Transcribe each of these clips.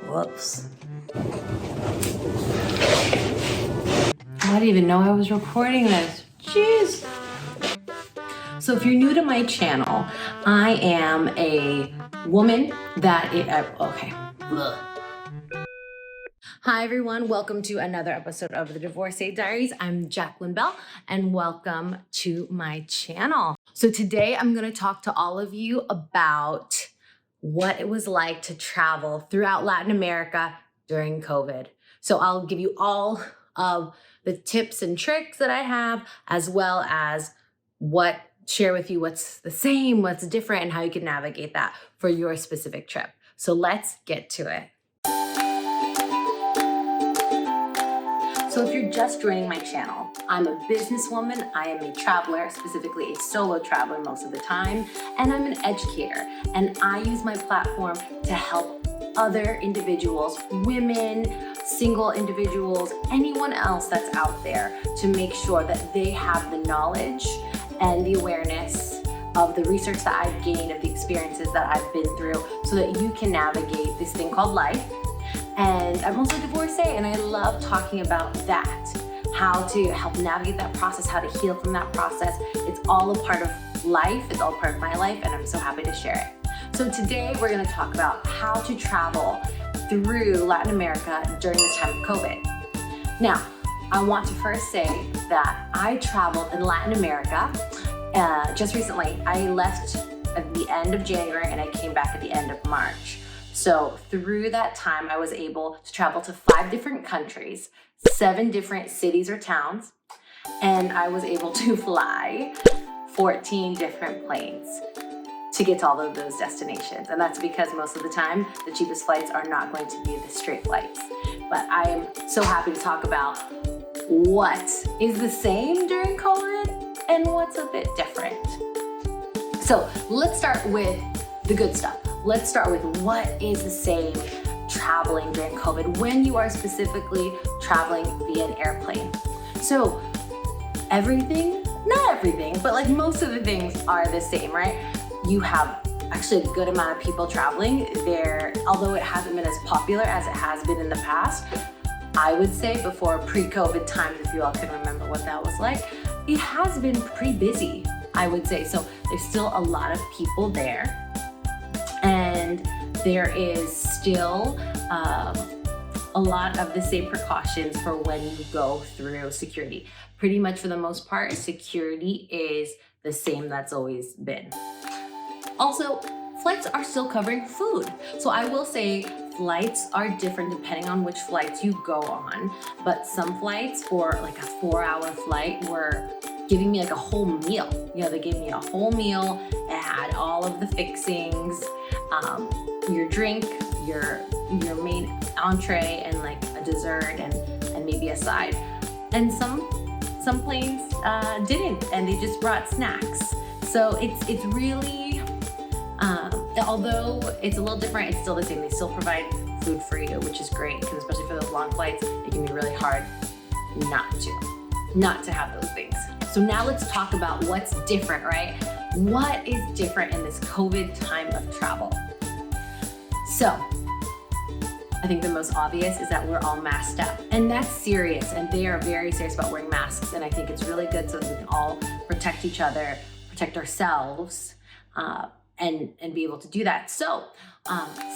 Whoops. I didn't even know I was recording this. Jeez. So if you're new to my channel, I am a woman that okay. Ugh. Hi everyone, welcome to another episode of the Divorcee Diaries. I'm Jacqueline Belle and welcome to my channel. So today I'm going to talk to all of you about what it was like to travel throughout Latin America during COVID. So I'll give you all of the tips and tricks that I have, as well as share with you what's the same, what's different, and how you can navigate that for your specific trip. So let's get to it. So if you're just joining my channel, I'm a businesswoman, I am a traveler, specifically a solo traveler most of the time, and I'm an educator. And I use my platform to help other individuals, women, single individuals, anyone else that's out there, to make sure that they have the knowledge and the awareness of the research that I've gained, of the experiences that I've been through, so that you can navigate this thing called life. And I'm also a divorcee, and I love talking about that, how to help navigate that process, how to heal from that process. It's all a part of life, it's all part of my life, and I'm so happy to share it. So today we're gonna talk about how to travel through Latin America during this time of COVID. Now, I want to first say that I traveled in Latin America just recently. I left at the end of January and I came back at the end of March. So through that time, I was able to travel to 5 different countries, 7 different cities or towns, and I was able to fly 14 different planes to get to all of those destinations. And that's because most of the time, the cheapest flights are not going to be the straight flights. But I am so happy to talk about what is the same during COVID and what's a bit different. So let's start with the good stuff. Let's start with what is the same traveling during COVID when you are specifically traveling via an airplane. So everything, not everything, but like most of the things are the same, right? You have actually a good amount of people traveling there, although it hasn't been as popular as it has been in the past. I would say before pre-COVID times, if you all can remember what that was like, it has been pretty busy, I would say. So there's still a lot of people there. And there is still a lot of the same precautions for when you go through security. Pretty much for the most part, security is the same that's always been. Also, flights are still covering food. So I will say flights are different depending on which flights you go on. But some flights, for like a 4-hour flight, were giving me like a whole meal. You know, they gave me a whole meal. It had all of the fixings, your drink, your main entree, and like a dessert and maybe a side. And some planes didn't, and they just brought snacks. So it's really, although it's a little different, it's still the same. They still provide food for you, which is great, because especially for those long flights, it can be really hard not to have those things. So now let's talk about what's different, right? What is different in this COVID time of travel? So I think the most obvious is that we're all masked up, and that's serious, and they are very serious about wearing masks. And I think it's really good so that we can all protect each other, protect ourselves, and be able to do that. So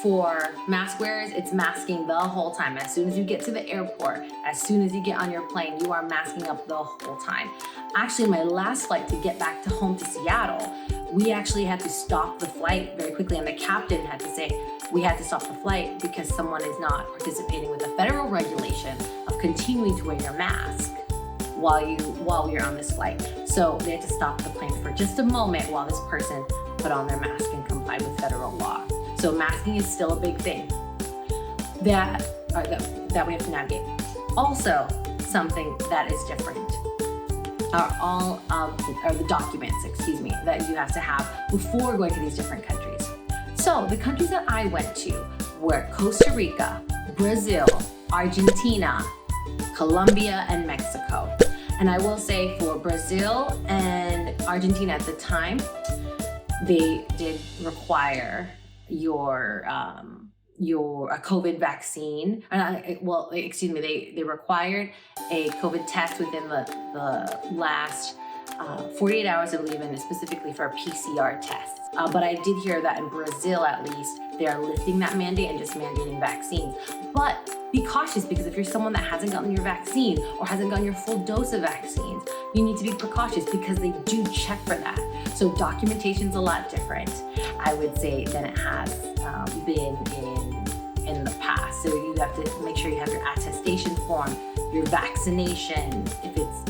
for mask wearers, it's masking the whole time. As soon as you get to the airport, as soon as you get on your plane, you are masking up the whole time. Actually, my last flight to get back to home to Seattle, we actually had to stop the flight very quickly, and the captain had to say, we had to stop the flight because someone is not participating with the federal regulation of continuing to wear your mask while you're on this flight. So they had to stop the plane for just a moment while this person put on their mask and complied with federal law. So masking is still a big thing that we have to navigate. Also, something that is different are the documents, that you have to have before going to these different countries. So the countries that I went to were Costa Rica, Brazil, Argentina, Colombia, and Mexico. And I will say for Brazil and Argentina at the time, they did require a COVID vaccine. They required a COVID test within the last 48 hours, I believe, and specifically for PCR tests. But I did hear that in Brazil, at least, they are lifting that mandate and just mandating vaccines. But be cautious, because if you're someone that hasn't gotten your vaccine or hasn't gotten your full dose of vaccines, you need to be precautious because they do check for that. So documentation's a lot different, I would say, than it has been in the past. So you have to make sure you have your attestation form, your vaccination, if it's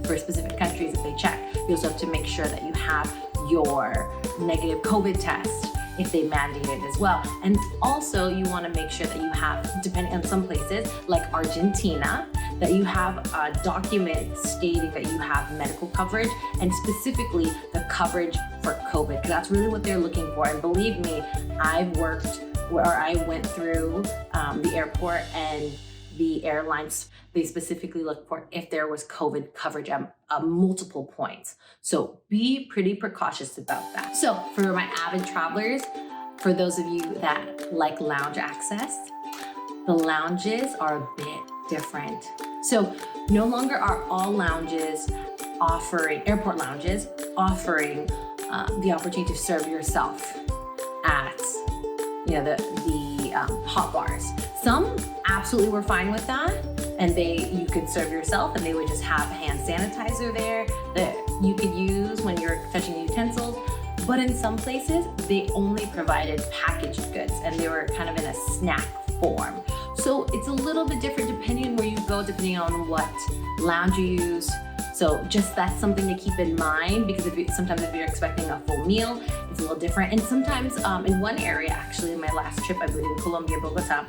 for specific countries, if they check. You also have to make sure that you have your negative COVID test, if they mandate it as well. And also you want to make sure that you have, depending on some places like Argentina, that you have a document stating that you have medical coverage, and specifically the coverage for COVID, because that's really what they're looking for. And believe me, I went through the airport, and the airlines, they specifically look for if there was COVID coverage at multiple points. So be pretty precautious about that. So for my avid travelers, for those of you that like lounge access, the lounges are a bit different. So no longer are all lounges offering, airport lounges, offering the opportunity to serve yourself at the hot bars. Some absolutely were fine with that, and you could serve yourself, and they would just have hand sanitizer there that you could use when you're touching utensils. But in some places, they only provided packaged goods, and they were kind of in a snack form. So it's a little bit different depending on where you go, depending on what lounge you use. So just that's something to keep in mind, because sometimes if you're expecting a full meal, it's a little different. And sometimes in one area, actually, in my last trip, I was in Colombia, Bogota,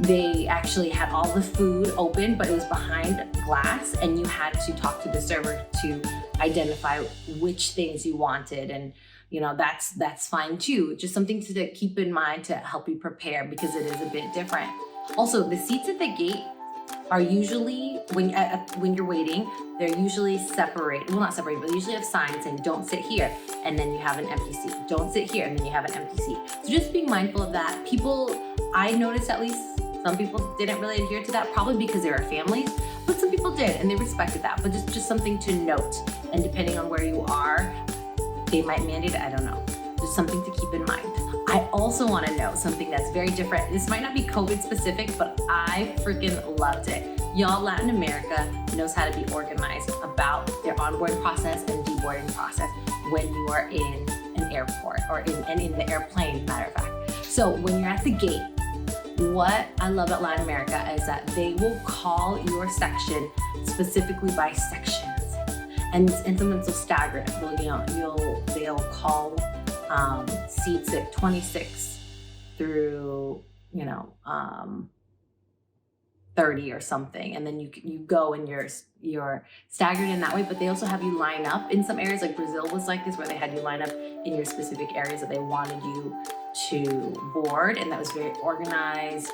they actually had all the food open, but it was behind glass, and you had to talk to the server to identify which things you wanted. And that's fine too. Just something to keep in mind to help you prepare, because it is a bit different. Also, the seats at the gate are usually, when you're waiting, they're usually separated. Well, not separated, but they usually have signs saying, don't sit here, and then you have an empty seat. Don't sit here, and then you have an empty seat. So just being mindful of that. I noticed at least some people didn't really adhere to that, probably because they were families, but some people did, and they respected that. But just something to note. And depending on where you are, they might mandate it, I don't know. Just something to keep in mind. I also want to note something that's very different. This might not be COVID specific, but I freaking loved it. Y'all, Latin America knows how to be organized about their onboarding process and deboarding process when you are in an airport or in the airplane, matter of fact. So when you're at the gate, what I love about Latin America is that they will call your section specifically by sections, and sometimes they'll stagger it. They'll call seats at 26 through 30 or something, and then you go and you're staggered in that way. But they also have you line up in some areas, like Brazil was like this, where they had you line up in your specific areas that they wanted you to board, and that was very organized,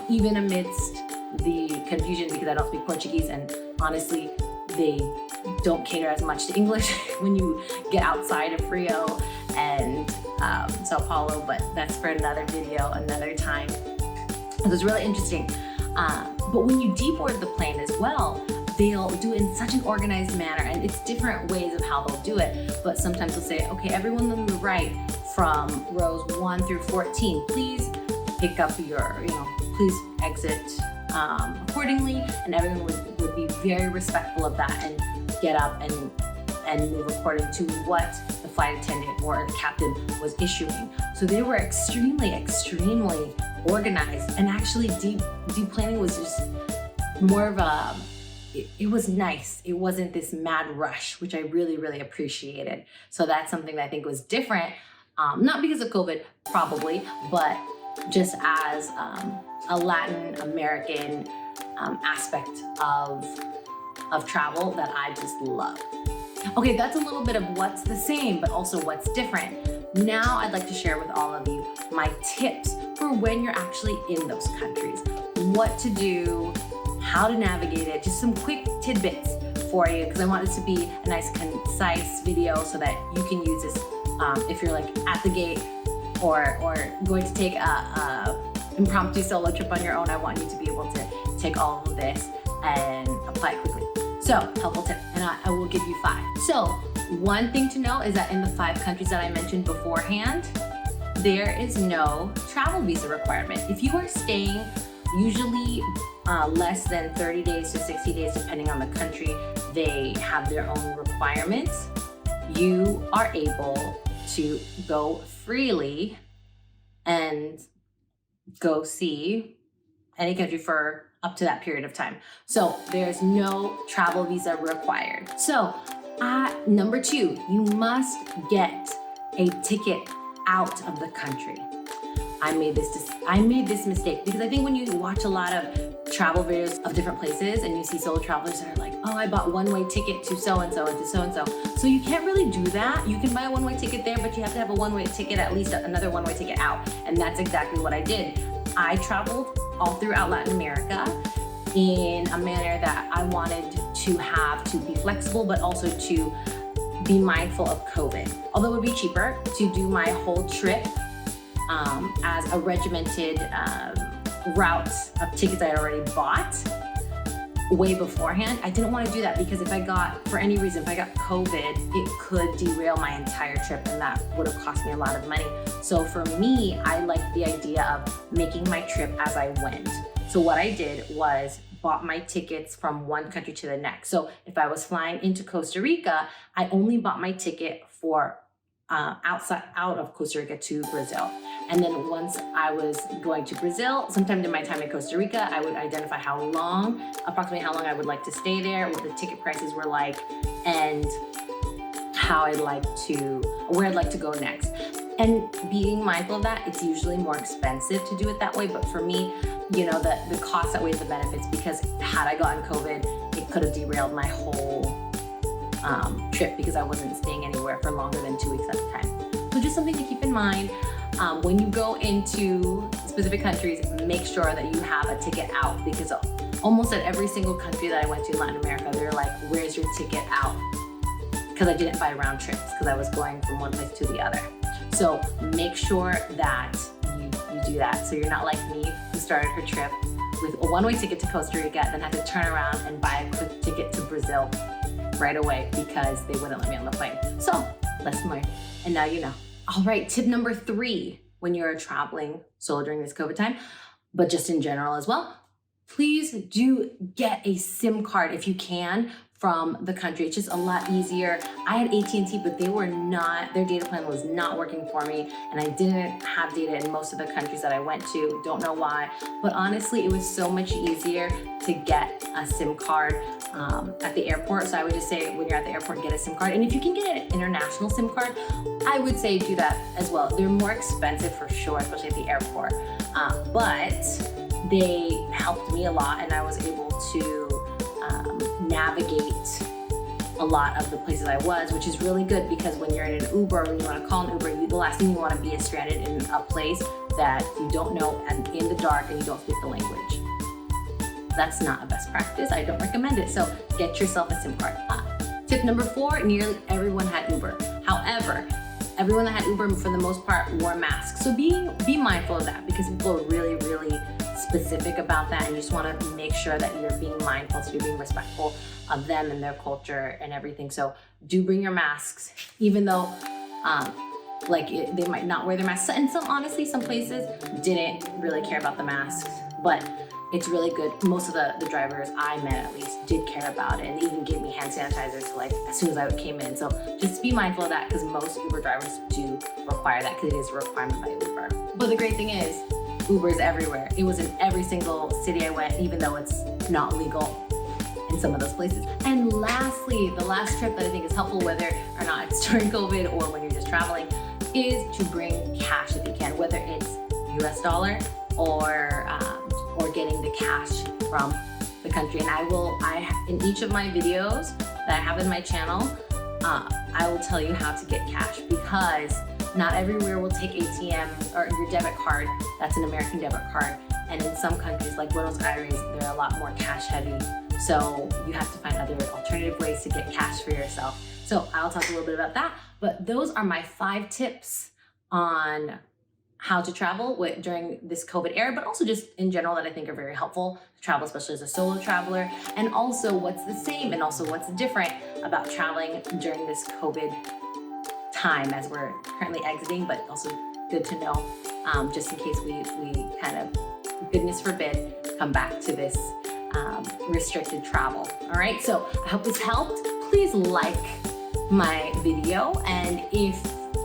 even amidst the confusion, because I don't speak Portuguese, and honestly they don't cater as much to English when you get outside of Rio and Sao Paulo, but that's for another video, another time. It was really interesting. But when you deboard the plane as well, they'll do it in such an organized manner, and it's different ways of how they'll do it. But sometimes they'll say, okay, everyone on the right from rows 1 through 14, please pick up please exit accordingly. And everyone would be very respectful of that and get up and move according to what the flight attendant or the captain was issuing. So they were extremely, extremely organized, and actually deplaning was just more of it was nice. It wasn't this mad rush, which I really, really appreciated. So that's something that I think was different, not because of COVID, probably, but just as a Latin American aspect of travel that I just love. Okay, that's a little bit of what's the same, but also what's different. Now I'd like to share with all of you my tips for when you're actually in those countries. What to do, how to navigate it, just some quick tidbits for you, because I want this to be a nice concise video so that you can use this if you're like at the gate or going to take a impromptu solo trip on your own, I want you to be able to take all of this and apply it quickly. So, helpful tip, and I will give you 5. So, one thing to know is that in the 5 countries that I mentioned beforehand, there is no travel visa requirement. If you are staying usually less than 30 days to 60 days, depending on the country, they have their own requirements. You are able to go freely and go see any country for up to that period of time. So there's no travel visa required. So number 2, you must get a ticket out of the country. I made this mistake because I think when you watch a lot of travel videos of different places and you see solo travelers that are like, oh, I bought one-way ticket to so-and-so and to so-and-so. So you can't really do that. You can buy a one-way ticket there, but you have to have a one-way ticket, at least another one-way ticket out. And that's exactly what I did. I traveled all throughout Latin America in a manner that I wanted to have to be flexible, but also to be mindful of COVID. Although it would be cheaper to do my whole trip as a regimented route of tickets I already bought way beforehand. I didn't want to do that because if I got COVID, it could derail my entire trip and that would have cost me a lot of money. So for me, I liked the idea of making my trip as I went. So what I did was bought my tickets from one country to the next. So if I was flying into Costa Rica, I only bought my ticket for out of Costa Rica to Brazil. And then once I was going to Brazil, sometime in my time in Costa Rica, I would identify approximately how long I would like to stay there, what the ticket prices were like, and where I'd like to go next. And being mindful of that, it's usually more expensive to do it that way. But for me, the cost outweighs the benefits, because had I gotten COVID, it could have derailed my whole trip because I wasn't staying anywhere for longer than 2 weeks at a time. So just something to keep in mind. When you go into specific countries, make sure that you have a ticket out, because almost at every single country that I went to in Latin America, they're like, where's your ticket out? Because I didn't buy round trips because I was going from one place to the other. So make sure that you do that. So you're not like me, who started her trip with a one-way ticket to Costa Rica, then had to turn around and buy a quick ticket to Brazil right away because they wouldn't let me on the plane. So lesson learned, and now you know. All right, tip number 3, when you're traveling solo during this COVID time, but just in general as well, please do get a SIM card if you can from the country. It's just a lot easier. I had AT&T, but their data plan was not working for me, and I didn't have data in most of the countries that I went to. Don't know why, but honestly, it was so much easier to get a SIM card at the airport. So I would just say, when you're at the airport, get a SIM card. And if you can get an international SIM card, I would say do that as well. They're more expensive for sure, especially at the airport, but they helped me a lot, and I was able to navigate a lot of the places I was, which is really good, because when you're in an Uber, when you want to call an Uber, the last thing you want to be is stranded in a place that you don't know and in the dark and you don't speak the language. That's not a best practice. I don't recommend it. So get yourself a SIM card. Tip number 4, nearly everyone had Uber. However, everyone that had Uber, for the most part, wore masks. So be mindful of that, because people are really, really specific about that, and you just want to make sure that you're being mindful, so you're being respectful of them and their culture and everything. So do bring your masks, even though they might not wear their masks. And some places didn't really care about the masks, but it's really good. Most of the drivers I met, at least, did care about it, and even gave me hand sanitizers as soon as I came in. So just be mindful of that, because most Uber drivers do require that, because it is a requirement by Uber. But the great thing is, Uber is everywhere. It was in every single city I went, even though it's not legal in some of those places. And lastly, the last tip that I think is helpful, whether or not it's during COVID or when you're just traveling, is to bring cash if you can, whether it's US dollar or getting the cash from the country. And in each of my videos that I have in my channel, I will tell you how to get cash, because not everywhere will take ATM or your debit card. That's an American debit card. And in some countries like Buenos Aires, they're a lot more cash heavy. So you have to find other alternative ways to get cash for yourself. So I'll talk a little bit about that. But those are my 5 tips on how to travel during this COVID era, but also just in general that I think are very helpful to travel, especially as a solo traveler, and also what's the same and also what's different about traveling during this COVID time as we're currently exiting, but also good to know just in case we kind of, goodness forbid, come back to this restricted travel. All right, so I hope this helped. Please like my video, and if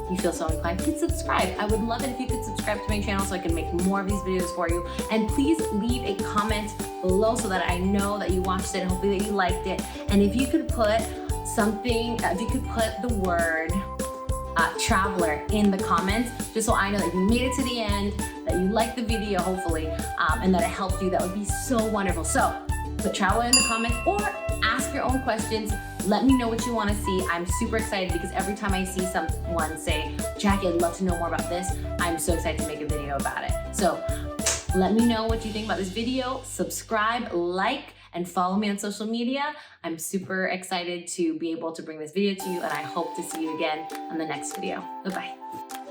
you feel so inclined, hit subscribe. I would love it if you could subscribe to my channel so I can make more of these videos for you. And please leave a comment below so that I know that you watched it and hopefully that you liked it. And if you could put something, if you could put the word traveler in the comments, just so I know that you made it to the end, that you liked the video, hopefully, and that it helped you, that would be so wonderful. So put traveler in the comments or ask your own questions. Let me know what you want to see. I'm super excited because every time I see someone say, Jackie, I'd love to know more about this, I'm so excited to make a video about it. So let me know what you think about this video. Subscribe, like, and follow me on social media. I'm super excited to be able to bring this video to you, and I hope to see you again on the next video. Bye-bye.